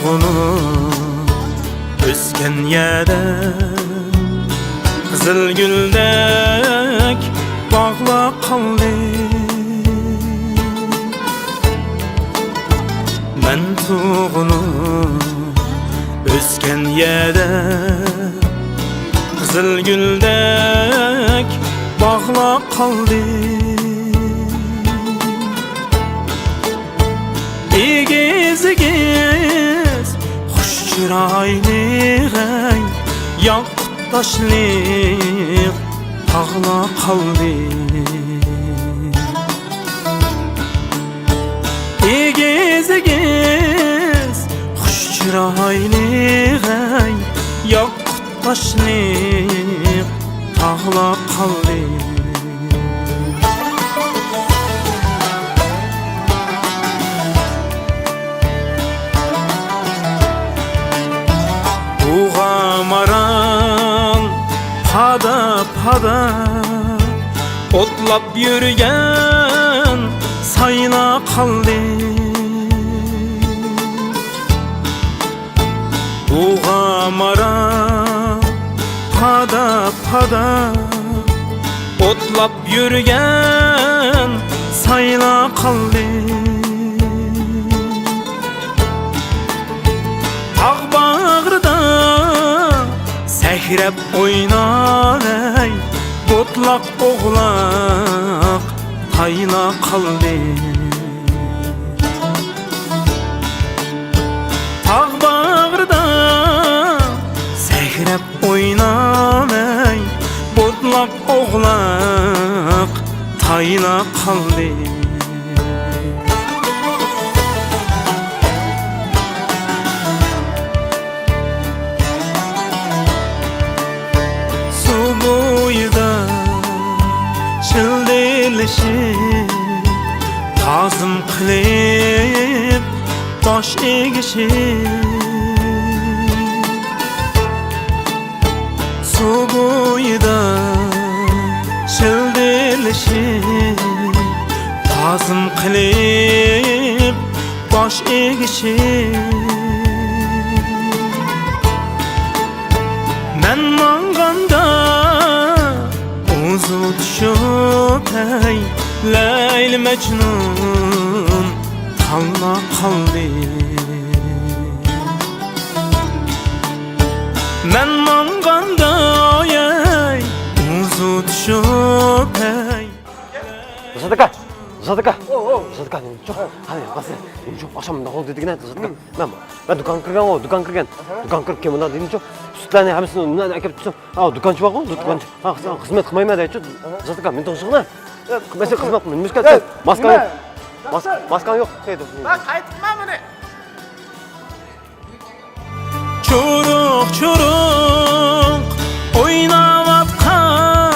tuğunub ösken yerde Kızıl güldek bağla qaldı Men tuğunub ösken yerde Kızıl güldek bağla qaldı İgiz hoş çıraylığı Yaqtaşlıq tağla qaldı İgiz hoş çıraylığı Yaqtaşlıq tağla qaldı Uğamaran pada Otlap yürüyen sayına kaldı Uğamaran pada Otlap yürüyen sayına kaldı Ağ bağırda Səhrəb oynar ey Botlaq oğlaq Tayına qaldı Ağ bağırda Səhrəb oynar ey Botlaq oğlaq Tayına qaldı Tazım qilib bosh egishib suv bo'yida shildirlashib tazim qilib bosh egishib men manganda o'zi tushib ey Leyli Mecnun talla qaldı Men manganda ey uzu tushib ey Sadıka çok hadi bas çok akşamda oldu dedik ne Sadıka ben dukan kirgan o dukan kirgan dukan kirib kelmadi dedim çok sütlarni hamısını undan akib tutsam dukanchi bor dukanchi xizmat qilmayman deychi Sadıka men to'g'risiqman Mesela kızmak mı? Müskat maskan yok. Maskan yok. Bak qaytma buni. Çuruk oynayatkan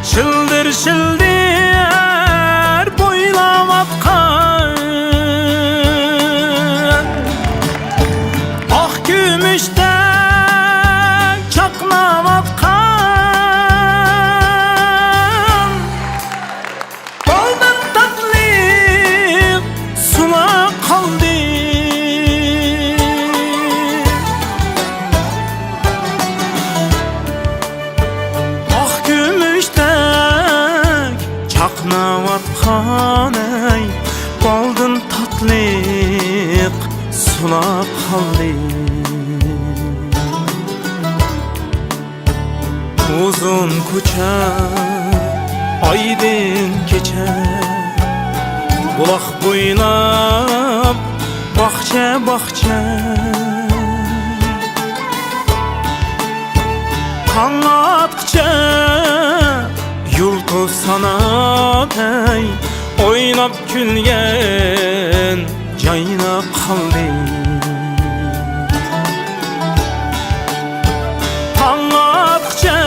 Şıldır boylayatkan Ah gümüşte çaklayatkan Çaqnavatqan ey Baldın tatliq sulab qaldı Uzun ko'cha aydin kecha Buloq bo'ylab bog'cha Taң atqıcha Yultu sanat ey Oynab külgen Cayna qaldı Taң atqıcha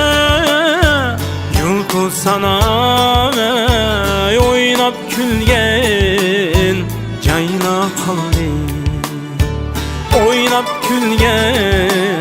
Yultu sanat ey Oynab külgen Cayna qaldı Oynab külgen